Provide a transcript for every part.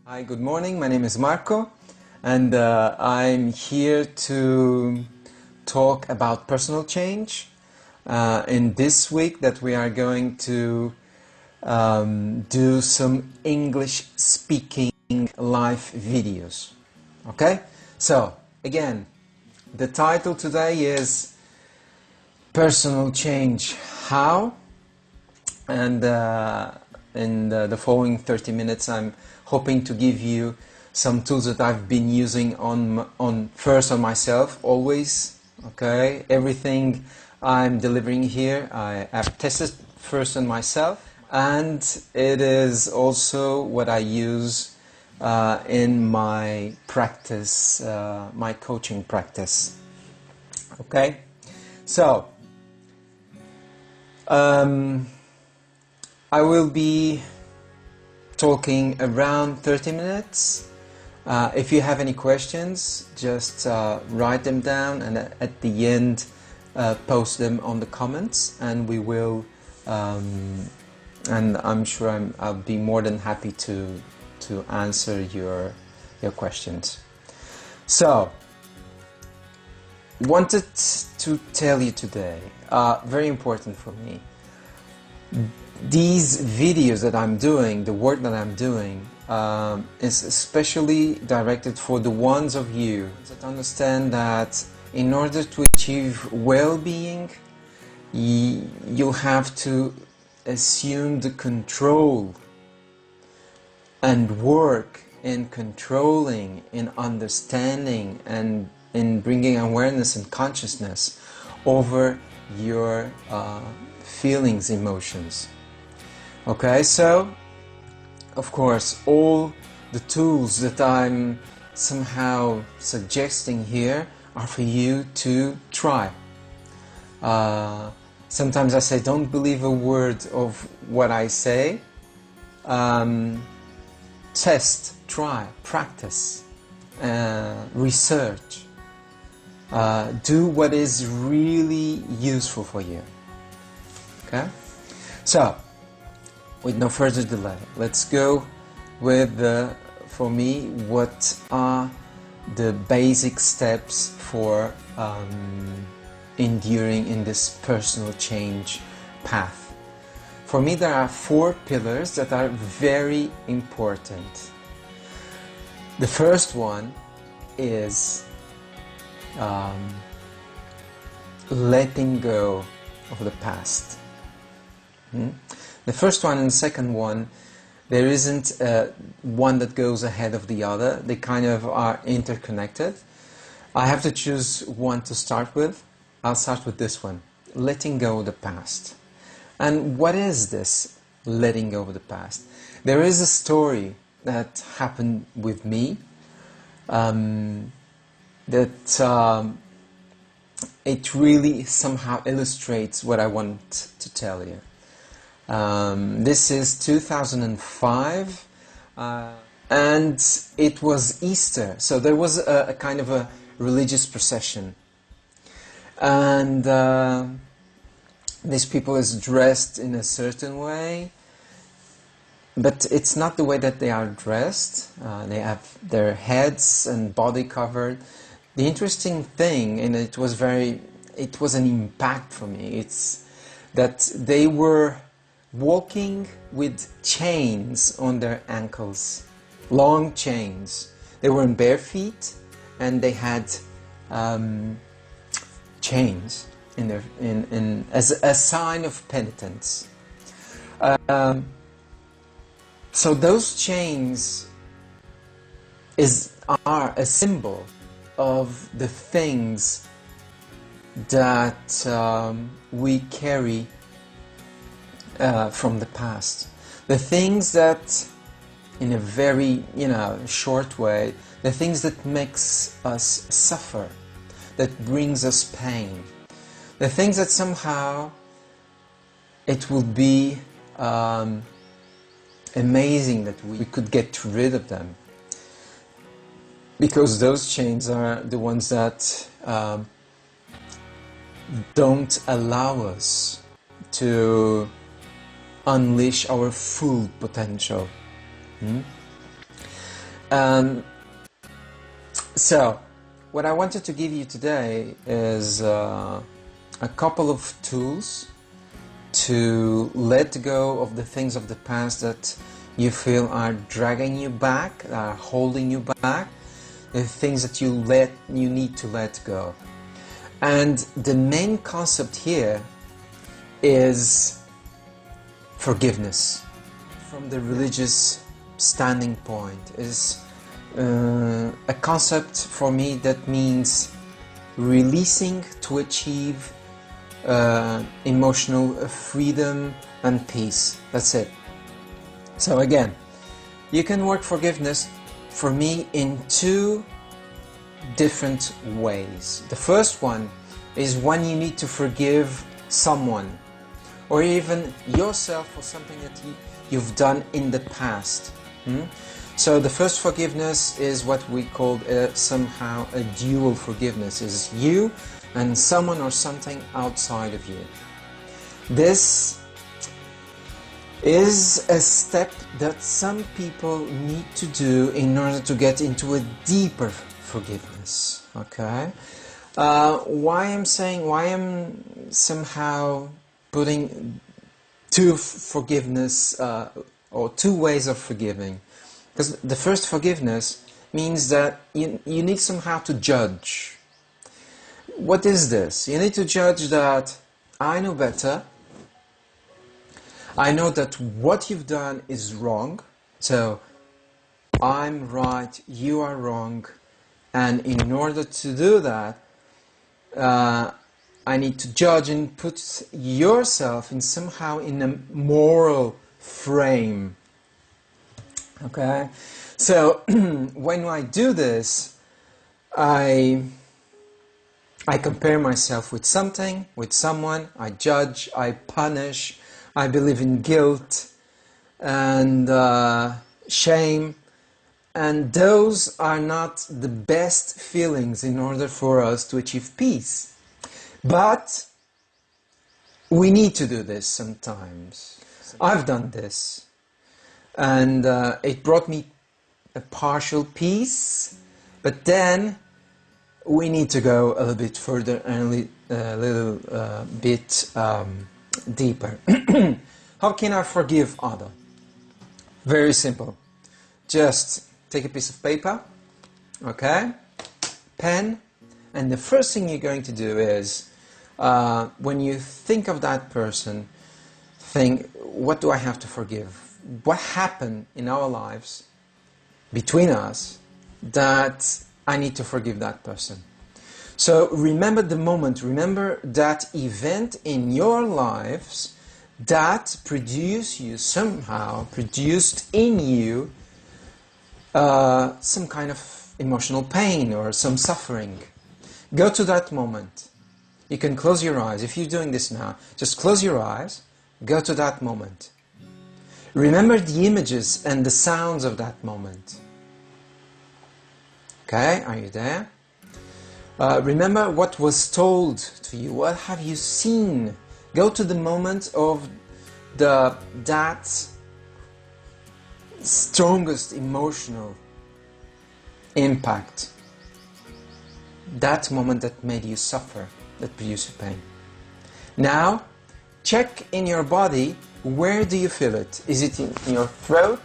Hi, good morning. My name is Marco, and I'm here to talk about personal change. In this week that we are going to do some English speaking live videos. Okay? So, again, the title today is Personal Change How? And in the following 30 minutes I'm hoping to give you some tools that I've been using first on myself always. Okay, everything I'm delivering here I have tested first on myself, and it is also what I use in my practice, my coaching practice. Okay, so I will be talking around 30 minutes. If you have any questions, just write them down and at the end post them on the comments, and we will, and I'm sure I'll be more than happy to answer your questions. So, wanted to tell you today, very important for me, these videos that I'm doing, the work that I'm doing, is especially directed for the ones of you that understand that in order to achieve well-being, you'll have to assume the control and work in controlling, in understanding, and in bringing awareness and consciousness over your feelings, emotions. Okay, so of course all the tools that I'm somehow suggesting here are for you to try. Sometimes I say don't believe a word of what I say. Test, try, practice, research. Do what is really useful for you. Okay? So, with no further delay, let's go with for me, what are the basic steps for enduring in this personal change path. For me, there are 4 pillars that are very important. The first one is letting go of the past. The first one and the second one, there isn't one that goes ahead of the other. They kind of are interconnected. I have to choose one to start with. I'll start with this one, letting go of the past. And what is this letting go of the past? There is a story that happened with me that it really somehow illustrates what I want to tell you. This is 2005, and it was Easter, so there was a kind of a religious procession, and these people is dressed in a certain way, but it's not the way that they are dressed. They have their heads and body covered. The interesting thing, and it was an impact for me, it's that they were walking with chains on their ankles, long chains. They were in bare feet, and they had chains in their as a sign of penitence. So those chains are a symbol of the things that we carry from the past. The things that, in a very, short way, the things that makes us suffer, that brings us pain. The things that somehow it would be amazing that we could get rid of them. Because those chains are the ones that don't allow us to unleash our full potential. Um, so, what I wanted to give you today is a couple of tools to let go of the things of the past that you feel are dragging you back, are holding you back, the things that you need to let go. And the main concept here is forgiveness. From the religious standing point, is a concept for me that means releasing to achieve emotional freedom and peace. That's it. So again, you can work forgiveness for me in two different ways. The first one is when you need to forgive someone or even yourself for something that you've done in the past. So the first forgiveness is what we call somehow a dual forgiveness. Is you and someone or something outside of you. This is a step that some people need to do in order to get into a deeper forgiveness. Okay? Why I'm somehow putting two forgiveness or two ways of forgiving. Because the first forgiveness means that you need somehow to judge. What is this? You need to judge that I know better. I know that what you've done is wrong. So I'm right, you are wrong. And in order to do that, I need to judge and put yourself in somehow in a moral frame. Okay? So when I do this, I compare myself with something, with someone, I judge, I punish, I believe in guilt and shame, and those are not the best feelings in order for us to achieve peace. But we need to do this sometimes. I've done this, and it brought me a partial peace, but then we need to go a little bit further and a little bit deeper. How can I forgive others? Very simple. Just take a piece of paper, okay, pen, and the first thing you're going to do is, when you think of that person, think, what do I have to forgive? What happened in our lives, between us, that I need to forgive that person? So remember the moment, remember that event in your lives that produced in you some kind of emotional pain or some suffering. Go to that moment. You can close your eyes. If you're doing this now, just close your eyes, go to that moment. Remember the images and the sounds of that moment. Okay, are you there? Remember what was told to you. What have you seen? Go to the moment of that strongest emotional impact. That moment that made you suffer, that produced pain. Now, check in your body, where do you feel it? Is it in your throat?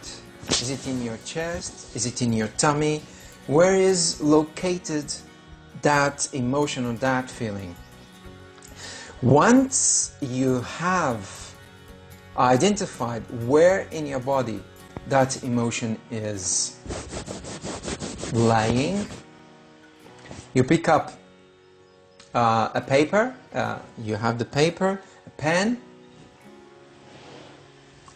Is it in your chest? Is it in your tummy? Where is located that emotion or that feeling? Once you have identified where in your body that emotion is lying, you pick up a paper, you have the paper, a pen,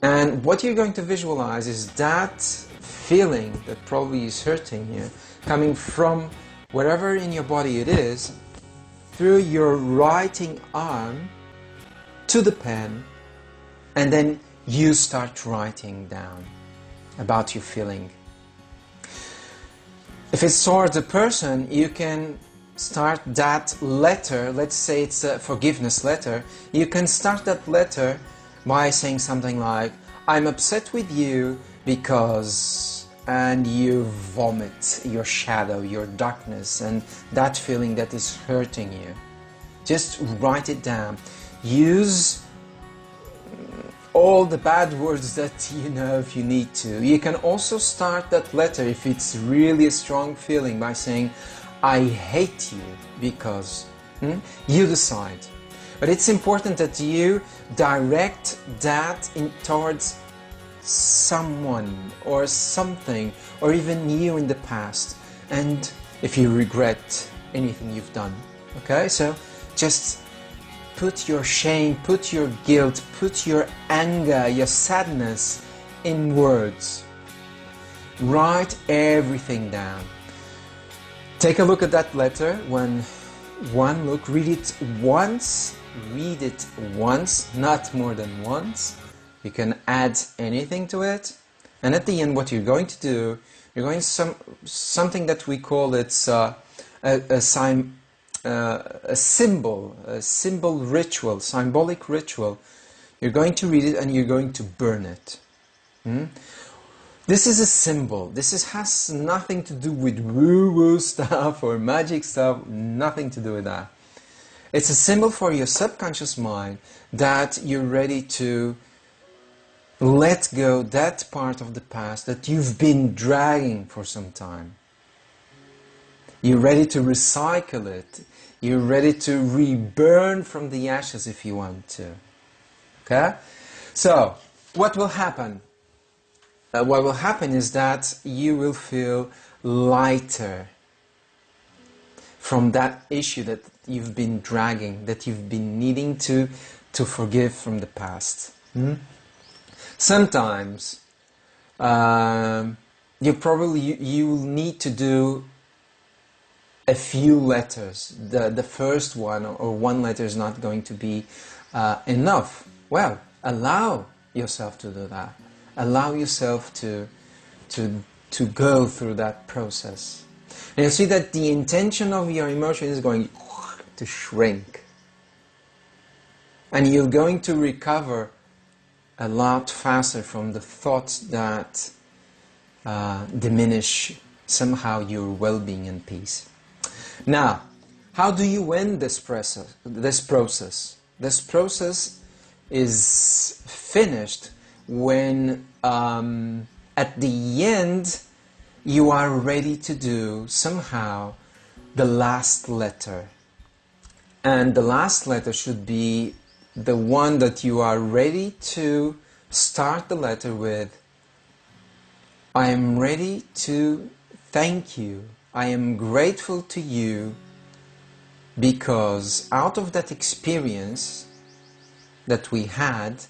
and what you're going to visualize is that feeling that probably is hurting you, coming from wherever in your body it is, through your writing arm to the pen, and then you start writing down about your feeling. If it's towards a person, you can start that letter, let's say it's a forgiveness letter, you can start that letter by saying something like, I'm upset with you because and you vomit your shadow, your darkness, and that feeling that is hurting you. Just write it down. Use all the bad words that you know if you need to. You can also start that letter, if it's really a strong feeling, by saying, I hate you because, you decide. But it's important that you direct that towards someone or something, or even you in the past, and if you regret anything you've done. Okay, so just put your shame, put your guilt, put your anger, your sadness in words. Write everything down. Take a look at that letter. Read it once, not more than once. You can add anything to it. And at the end, what you're going to do, you're going something that we call a symbolic ritual. You're going to read it and you're going to burn it. This is a symbol. Has nothing to do with woo-woo stuff or magic stuff, nothing to do with that. It's a symbol for your subconscious mind that you're ready to let go that part of the past that you've been dragging for some time. You're ready to recycle it. You're ready to reburn from the ashes if you want to. Okay? So, what will happen? What will happen is that you will feel lighter from that issue that you've been dragging, that you've been needing to forgive from the past. Sometimes you will need to do a few letters. The first one or one letter is not going to be enough. Well, allow yourself to do that. Allow yourself to go through that process. And you'll see that the intention of your emotion is going to shrink. And you're going to recover a lot faster from the thoughts that diminish somehow your well-being and peace. Now, how do you end this process? This process is finished when at the end you are ready to do somehow the last letter. And the last letter should be the one that you are ready to start the letter with. I am ready to thank you. I am grateful to you because out of that experience that we had,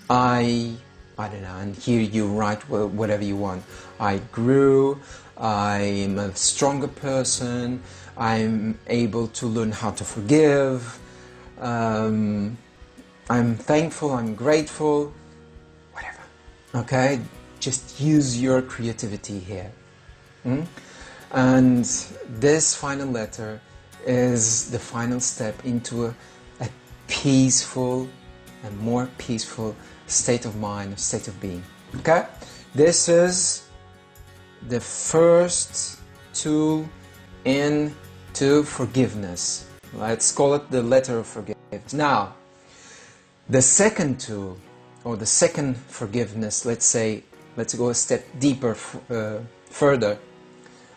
I don't know, and here you write whatever you want. I grew, I'm a stronger person, I'm able to learn how to forgive, I'm thankful, I'm grateful, whatever. Okay? Just use your creativity here. And this final letter is the final step into a peaceful and more peaceful state of mind, state of being. Okay? This is the first tool into forgiveness. Let's call it the letter of forgiveness. Now, the second tool, or the second forgiveness, let's go a step deeper, further.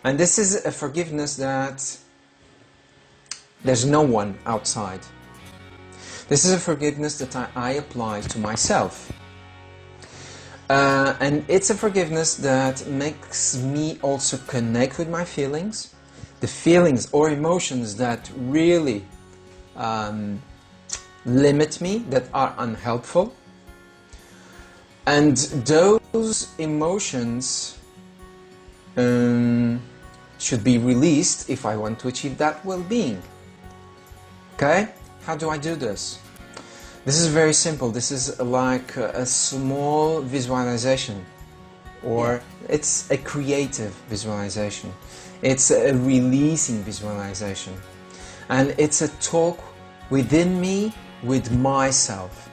And this is a forgiveness that there's no one outside. This is a forgiveness that I apply to myself. And it's a forgiveness that makes me also connect with my feelings, the feelings or emotions that really limit me, that are unhelpful. And those emotions should be released if I want to achieve that well-being. Okay? How do I do this? This is very simple. This is like a small visualization, or it's a creative visualization. It's a releasing visualization. And it's a talk within me with myself.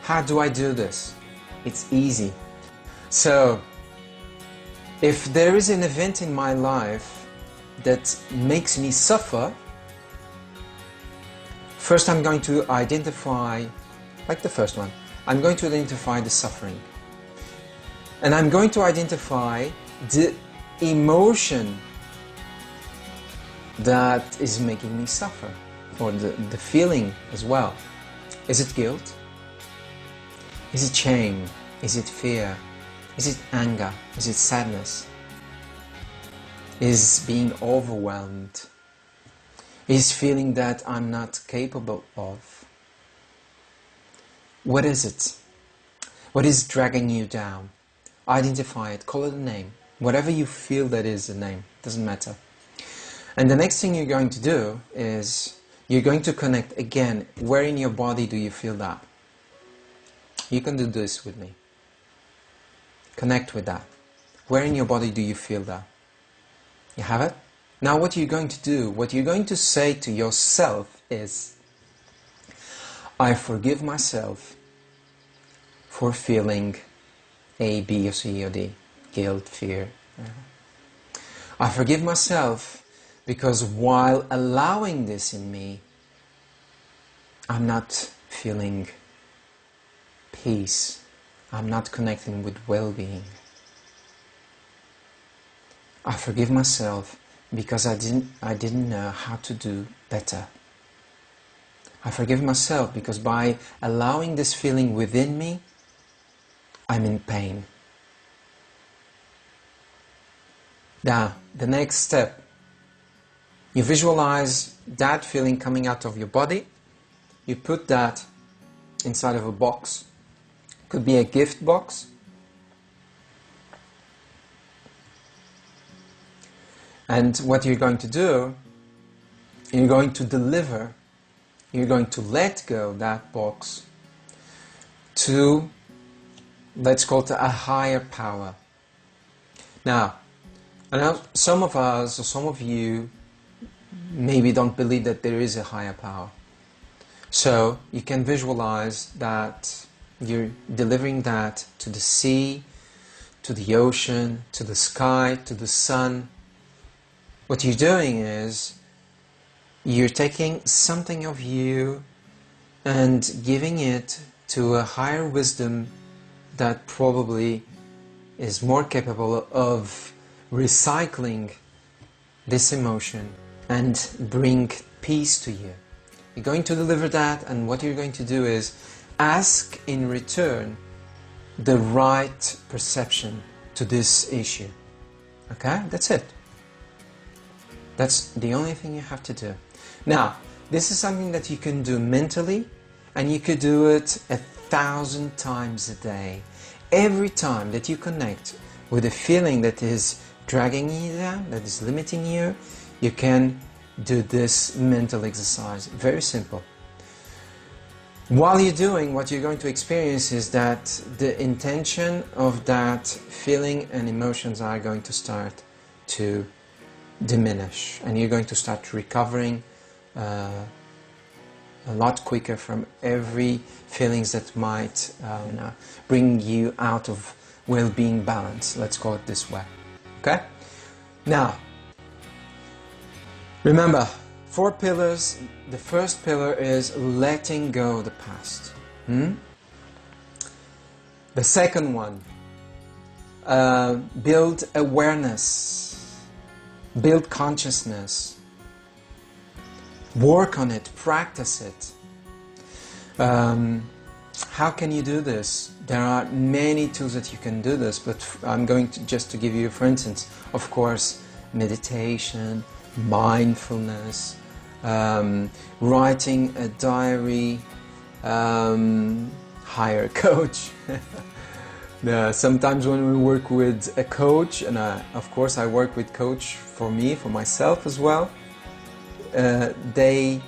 How do I do this? It's easy. So, If there is an event in my life that makes me suffer, first I'm going to identify, like the first one, I'm going to identify the suffering. And I'm going to identify the emotion that is making me suffer, or the feeling as well. Is it guilt? Is it shame? Is it fear? Is it anger? Is it sadness? Is being overwhelmed? Is feeling that I'm not capable of? What is it? What is dragging you down? Identify it, call it a name. Whatever you feel that is a name, doesn't matter. And the next thing you're going to do is you're going to connect again. Where in your body do you feel that? You can do this with me. Connect with that. Where in your body do you feel that? You have it? Now what you're going to do, what you're going to say to yourself is, I forgive myself for feeling A, B, or C, or D. Guilt, fear. I forgive myself because while allowing this in me, I'm not feeling peace. I'm not connecting with well-being. I forgive myself because I didn't know how to do better. I forgive myself because by allowing this feeling within me, I'm in pain. Now, the next step, you visualize that feeling coming out of your body. You put that inside of a box. Could be a gift box. And what you're going to do, you're going to deliver, you're going to let go that box to, let's call it a higher power. Now, I know some of us, or some of you, maybe don't believe that there is a higher power. So you can visualize that you're delivering that to the sea, to the ocean, to the sky, to the sun. What you're doing is you're taking something of you and giving it to a higher wisdom that probably is more capable of recycling this emotion and bring peace to you. You're going to deliver that, and what you're going to do is ask in return the right perception to this issue. Okay? That's it. That's the only thing you have to do. Now, this is something that you can do mentally, and you could do it 1,000 times a day. Every time that you connect with a feeling that is dragging you down, that is limiting you, you can do this mental exercise. Very simple. While you're doing, what you're going to experience is that the intention of that feeling and emotions are going to start to diminish, and you're going to start recovering a lot quicker from every feelings that might bring you out of well-being balance. Let's call it this way. Okay? Now, remember, 4 pillars. The first pillar is letting go of the past. The second one, build awareness, build consciousness, work on it, practice it. How can you do this? There are many tools that you can do this, but I'm going to just to give you, for instance, of course, meditation, mindfulness, writing a diary, hire a coach. Sometimes when we work with a coach, and of course I work with coach for me, for myself as well, they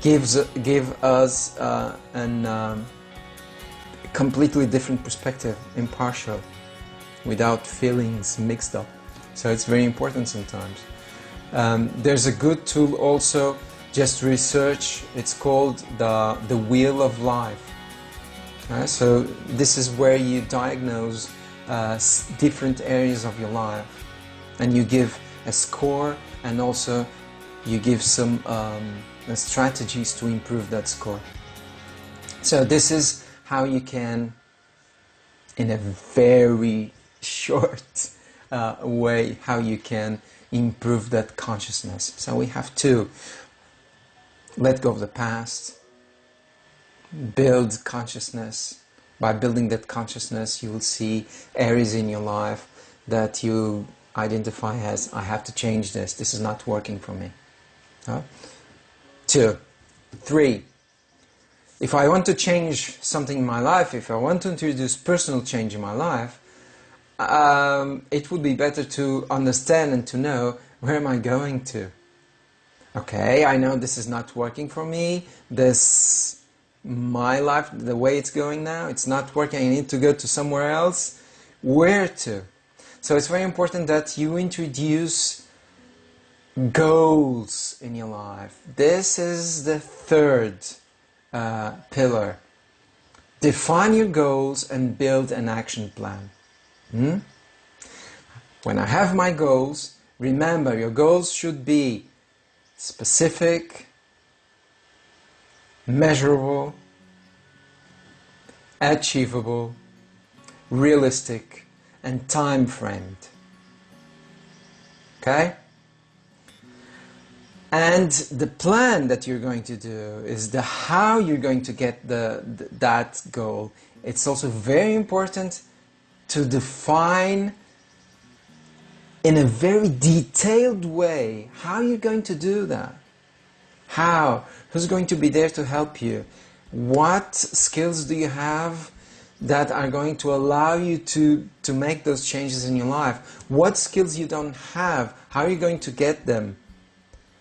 give us a completely different perspective, impartial, without feelings mixed up. So it's very important sometimes. There's a good tool also, just research, it's called the Wheel of Life. So this is where you diagnose different areas of your life, and you give a score, and also you give some strategies to improve that score. So this is how you can, in a very short way, how you can improve that consciousness. So we have to let go of the past, build consciousness. By building that consciousness, you will see areas in your life that you identify as, I have to change this, this is not working for me. 2. 3. If I want to change something in my life, if I want to introduce personal change in my life, it would be better to understand and to know, where am I going to? Okay, I know this is not working for me, my life, the way it's going now, it's not working, I need to go to somewhere else. Where to? So it's very important that you introduce goals in your life. This is the third pillar. Define your goals and build an action plan. When I have my goals, remember, your goals should be specific, measurable, achievable, realistic, and time-framed. Okay? And the plan that you're going to do is the how you're going to get that goal. It's also very important to define in a very detailed way how you're going to do that. How? Who's going to be there to help you? What skills do you have that are going to allow you to make those changes in your life? What skills you don't have? How are you going to get them?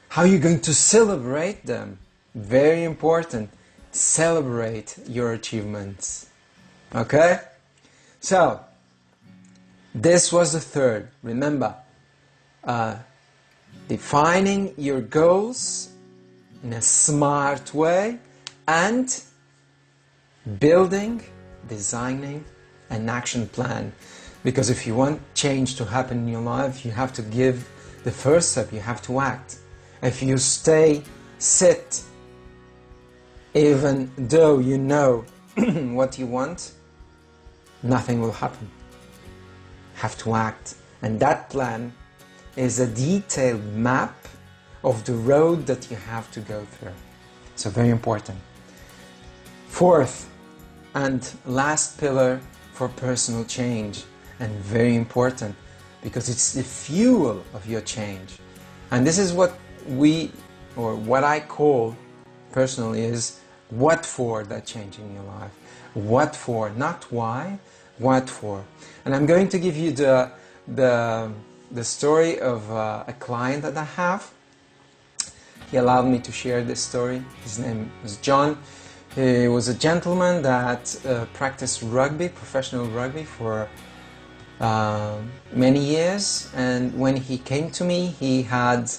How are you going to celebrate them? Very important. Celebrate your achievements. Okay? So, this was the third. Remember, defining your goals in a smart way and building, designing an action plan. Because if you want change to happen in your life, you have to give the first step, you have to act. If you sit, even though you know what you want, nothing will happen. You have to act. And that plan is a detailed map of the road that you have to go through. So very important. Fourth and last pillar for personal change, and very important because it's the fuel of your change. And this is what what I call personally is what for that change in your life. What for, not why, what for. And I'm going to give you the story of a client that I have. He allowed me to share this story. His name was John. He was a gentleman that practiced rugby, professional rugby, for many years. And when he came to me, he had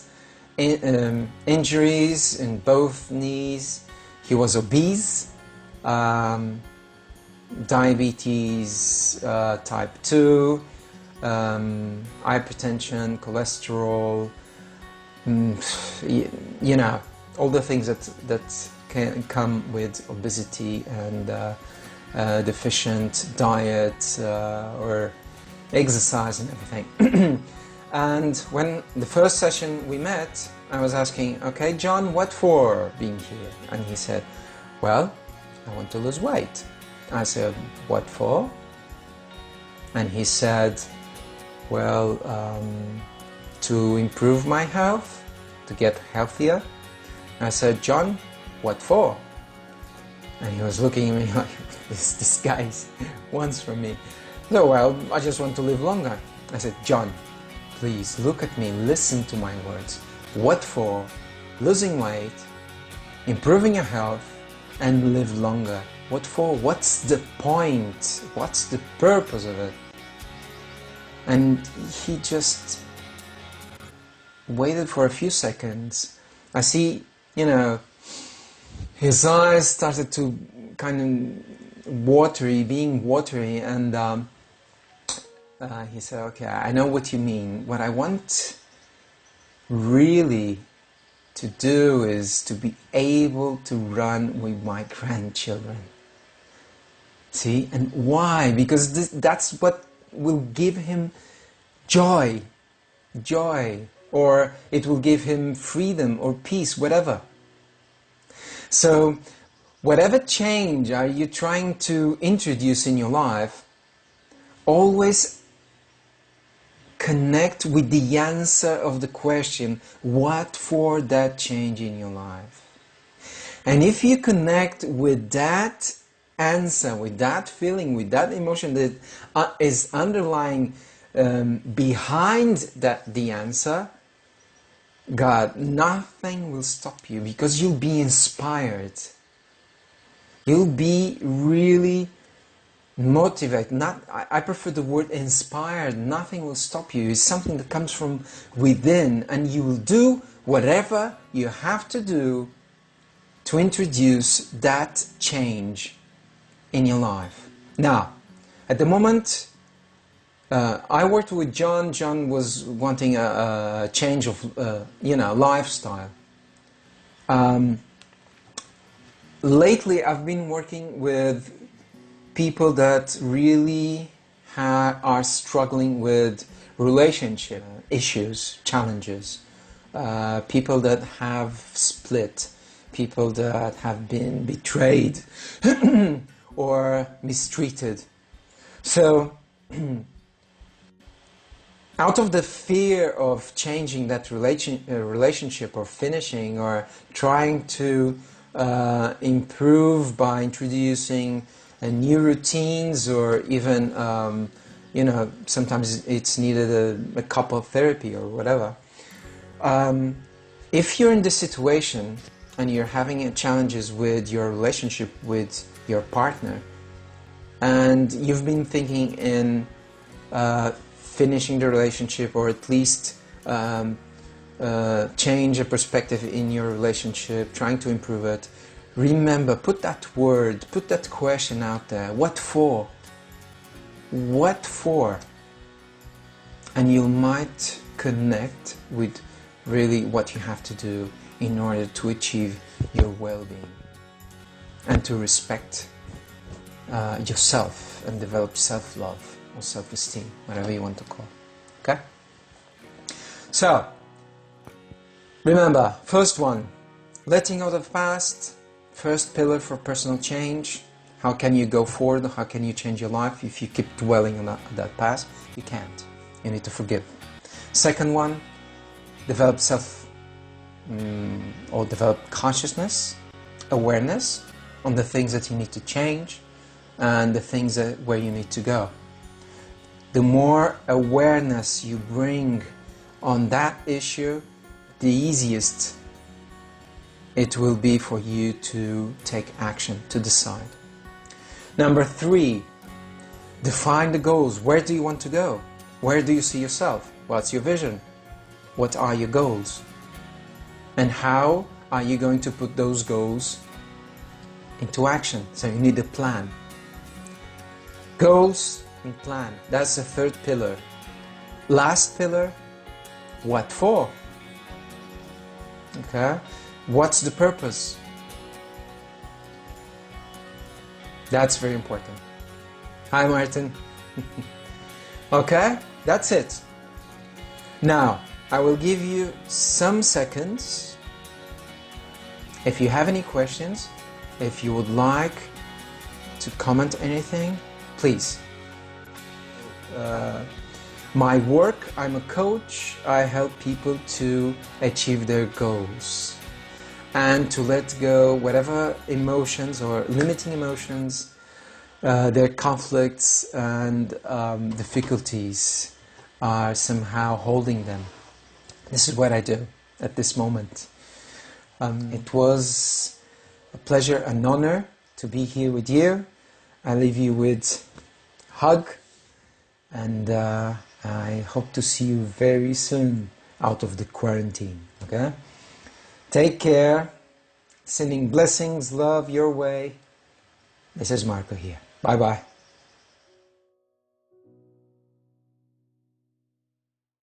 injuries in both knees. He was obese, diabetes type 2, hypertension, cholesterol, you know, all the things that can come with obesity and deficient diet or exercise and everything. And when the first session we met, I was asking, okay, John, what for being here? And he said, well, I want to lose weight. I said, what for? And he said, well, to improve my health, to get healthier. I said, John, what for? And he was looking at me like, this guy wants from me. No, well, I just want to live longer. I said, John, please look at me, listen to my words. What for? Losing weight, improving your health, and live longer. What for? What's the point? What's the purpose of it? And he just waited for a few seconds. I see, you know, his eyes started to kind of being watery, and he said, okay, I know what you mean. What I want really to do is to be able to run with my grandchildren. See? And why? Because that's what will give him joy, or it will give him freedom or peace, whatever. So, whatever change are you trying to introduce in your life, always connect with the answer of the question, what for that change in your life? And if you connect with that answer, with that feeling, with that emotion that is underlying behind the answer, God, nothing will stop you, because you'll be inspired. You'll be really motivated. I prefer the word inspired. Nothing will stop you. It's something that comes from within, and you will do whatever you have to do to introduce that change in your life. Now, at the moment, I worked with John. John was wanting a change of, lifestyle. Lately, I've been working with people that really are struggling with relationship issues, challenges. People that have split, people that have been betrayed or mistreated. So, out of the fear of changing that relationship, or finishing, or trying to improve by introducing new routines, or even, sometimes it's needed a couple therapy or whatever. If you're in this situation and you're having challenges with your relationship with your partner, and you've been thinking in finishing the relationship, or at least change a perspective in your relationship, trying to improve it, remember, put that question out there. What for? What for? And you might connect with really what you have to do in order to achieve your well-being and to respect yourself and develop self-love or self-esteem, whatever you want to call it. Okay? So, remember, first one, letting go of the past, first pillar for personal change. How can you go forward? How can you change your life if you keep dwelling on that past? You can't. You need to forgive. Second one, develop develop consciousness, awareness on the things that you need to change and the things where you need to go. The more awareness you bring on that issue, the easiest it will be for you to take action, to decide. Number 3, define the goals. Where do you want to go? Where do you see yourself? What's your vision? What are your goals? And how are you going to put those goals into action? So you need a plan. Goals and plan. That's the third pillar. Last pillar, what for? Okay? What's the purpose? That's very important. Hi, Martin. Okay, that's it. Now, I will give you some seconds. If you have any questions, if you would like to comment anything, please. My work, I'm a coach. I help people to achieve their goals and to let go whatever emotions or limiting emotions, their conflicts and difficulties are somehow holding them. This is what I do at this moment. It was a pleasure, an honor to be here with you. I leave you with a hug, and I hope to see you very soon out of the quarantine. Okay? Take care. Sending blessings, love your way. This is Marco here. Bye-bye.